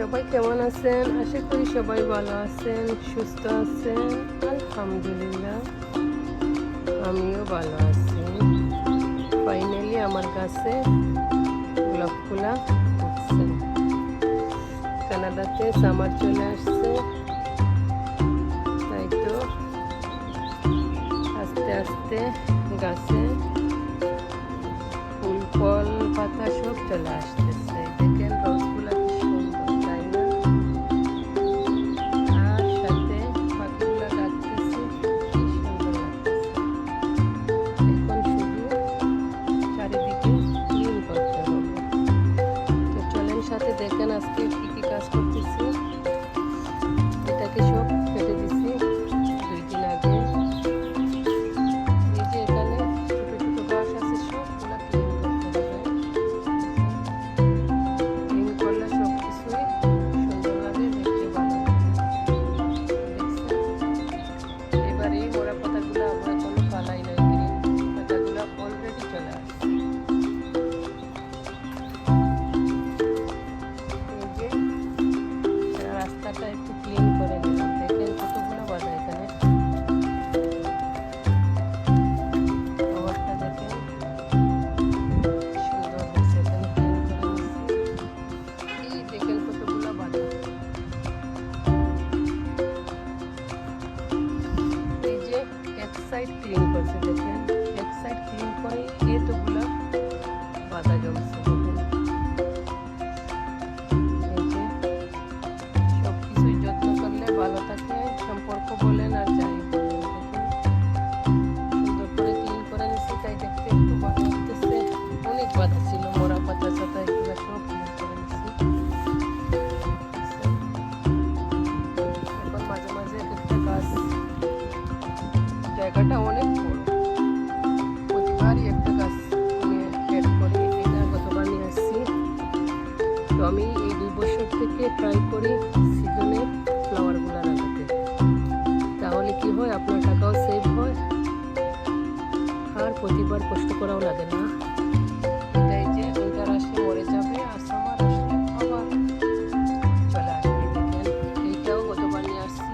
সবাই কেমন আছেন? আশা করি সবাই ভালো আছেন, সুস্থ আছেন। আলহামদুলিল্লাহ আমিও ভালো আছি। ফাইনালি আমার কাছে গোলাপগুলা উঠছে। কানাডাতে সামার চলে আসছে, তাই তো আস্তে আস্তে গাছে ফুল ফল পাতা সব চলে আসতেছে। দেখেন রোজগুলা কি সুন্দর, তাই না? আর সাথে পাখিগুলা ডাকতেছে, কি সুন্দর লাগতেছে। এখন শুধু চারিদিকে ক্লিন করতে হবে। তো চলেন সাথে দেখেন আজকে কি কি কাজ করতেছি। এটাকে সব কেটে দিছি 2 দিন আগে। এই যে এখানে ছোট ছোট ঘাস আছে, সবগুলা ক্লিন করতে হবে। ক্লিন করলে সব কিছুই সুন্দর লাগে, দেখতে ভালো লাগে। দেখছেন? এবার এই মোড়া পাতাগুলো আমরা কোনো ফালাই নাই, গ্রিন পাতাগুলো অলরেডি চলে আসছে। এই যে রাস্তাটা একটু ক্লিন করে নিলাম। দেখেন কতগুলো বাধা এখানে। খাবারটা দেখেন সুন্দর হয়েছে, এখানে ক্লিন করে নিচ্ছি। এই দেখেন কতগুলো বাধা। এই যে এক সাইড ক্লিন করছে, দেখেন এক সাইড ক্লিন করে এতগুলা বাধা জমছে। দেখেন এই যে সব কিছুই যত্ন করলে ভালো থাকে, সম্পর্ক বলেন আর যাই বলেন। দেখেন সুন্দর করে ক্লিন করে নিচ্ছি, তাই দেখতে একটু ভালো লাগতেছে। অনেক বাধা ছিল, মোড়া পাতা চাতা এগুলো সব ক্লিন করে নিচ্ছি। এখন মাঝে মাঝে একটা কাজ, জায়গাটা অনেক বড়, প্রতিবারই একটা গাছ আমি অ্যাড করি। এটা গতবার নিয়ে আসছি। তো আমি এই 2 বছর থেকে ট্রাই করি সিজনে ফ্লাওয়ারগুলো লাগাতে। তাহলে কি হয়, আপনার টাকাও সেভ হয় আর প্রতিবার কষ্ট করাও লাগে না। এটাই যে উইন্টার আসলে মরে যাবে আর সামার আসলে আবার চলে আসবে। দেখেন এইটাও গতবার নিয়ে আসছি,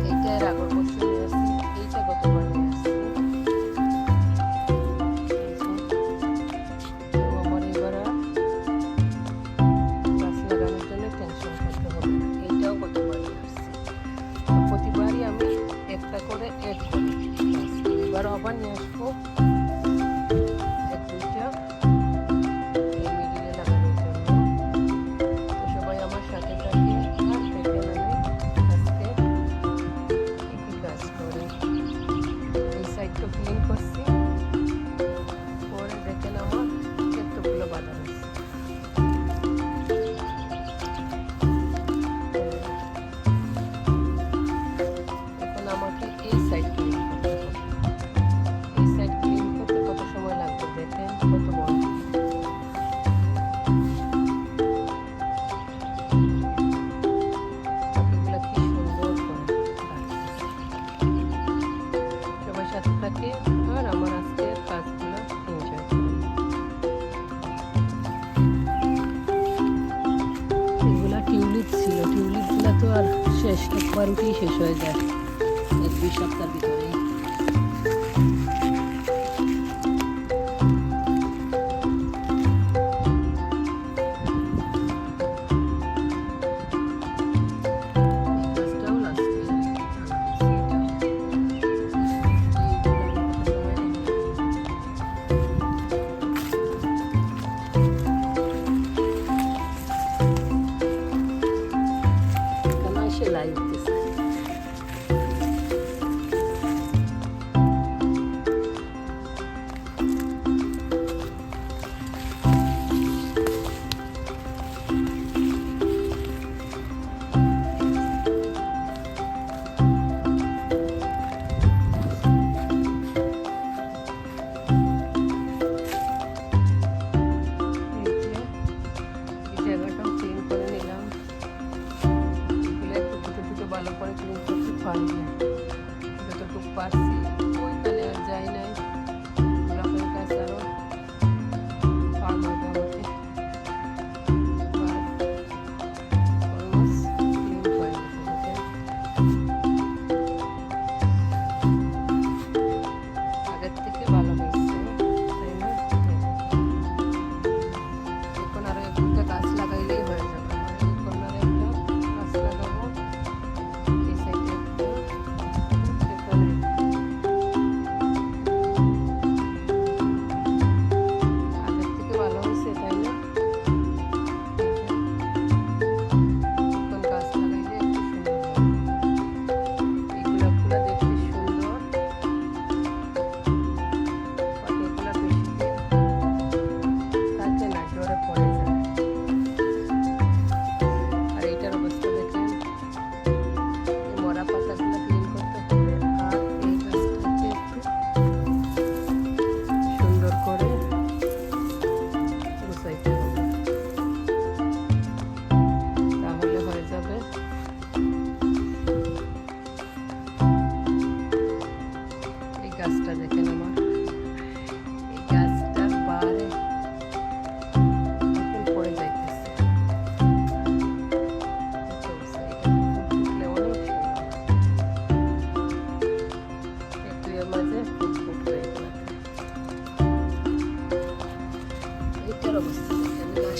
এইটা এর আগের বছর নিয়ে আসছি, এইটা গতবার নিয়ে আসছি। এই যে তো আমার এবার আর গাছ লাগানোর জন্য টেনশন করতে হবে না। এইটাও গতবার নিয়ে আসছি। তো প্রতিবারই আমি একটা করে এড করি। এবার আবার নিয়ে আসবো 1-2টা এই মিডিলে লাগানোর জন্য। তো সবাই আমার সাথে থাকে আর দেখেন আমি আজকে কি কি কাজ করি। এই সাইডটা ক্লিন করছি, পরে দেখেন আমার কতগুলো বাধা হয়েছে। এখন আমাকে এই সাইড ক্লিন করতে হবে। এই সাইড ক্লিন করতে কত সময় লাগবে, দেখেন কত বড়। পাখিগুলা কি সুন্দর করে ডাকতেছে। সবাই সাথে থাকে আর আমার আজকের কাজগুলো এনজয় করে। এগুলা টিউলিপ ছিল, টিউলিপগুলা তো আর শেষ, একবার উঠেই শেষ হয়ে যায় 1-2 সপ্তাহের ভিতরেই। এই গাছটাও লাস্টে আনা হয়েছে, এইগুলো আমি কত সময় রেখে এখানে এসে লাইট দিচ্ছে।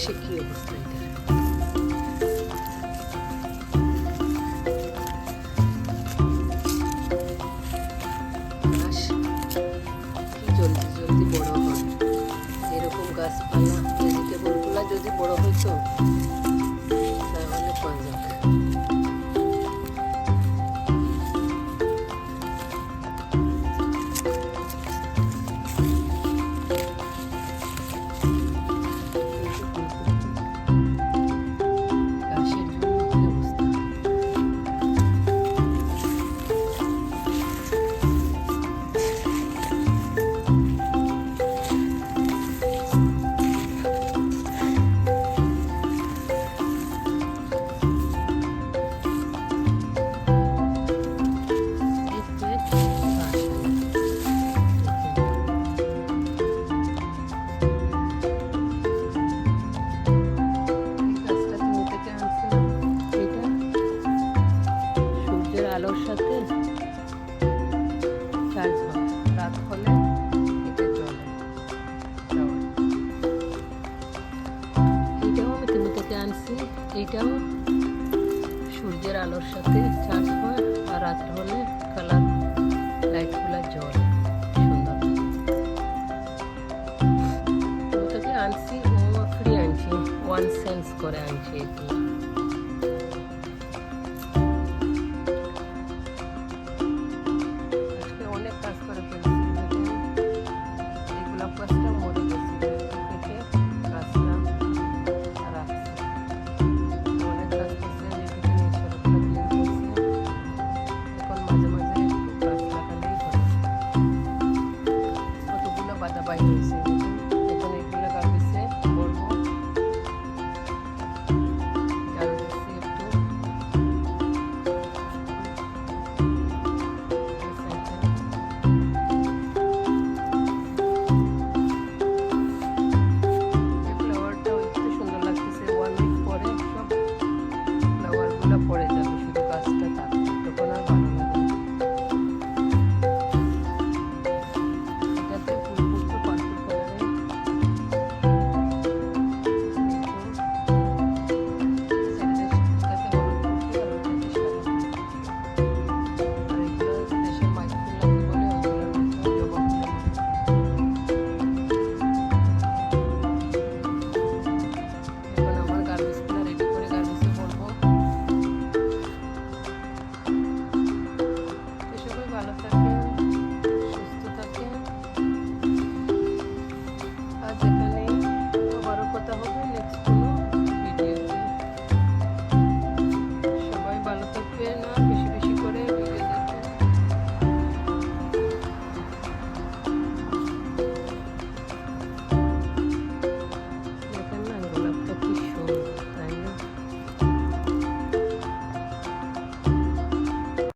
ঘাসে কি অবস্থা এটা। ঘাস কি জলদি জলদি বড় হয়। এরকম গাছপালা ভেজিটেবলগুলো যদি বড় হইতো তাহলে পাওয়া যেত। ঘাসের জন্য কি অবস্থা। আলোর সাথে চার্জ হয়, রাত হলে এটা জ্বলে। এইটাও আমি তুমি থেকে আনছি, এইটাও সূর্যের আলোর সাথে চার্জ হয় আর রাত হলে কালার লাইটগুলো জ্বলে সুন্দর। তুমি থেকে আনছি ও ফ্রি আনছি, 1 সেন্স করে আনছি এগুলো।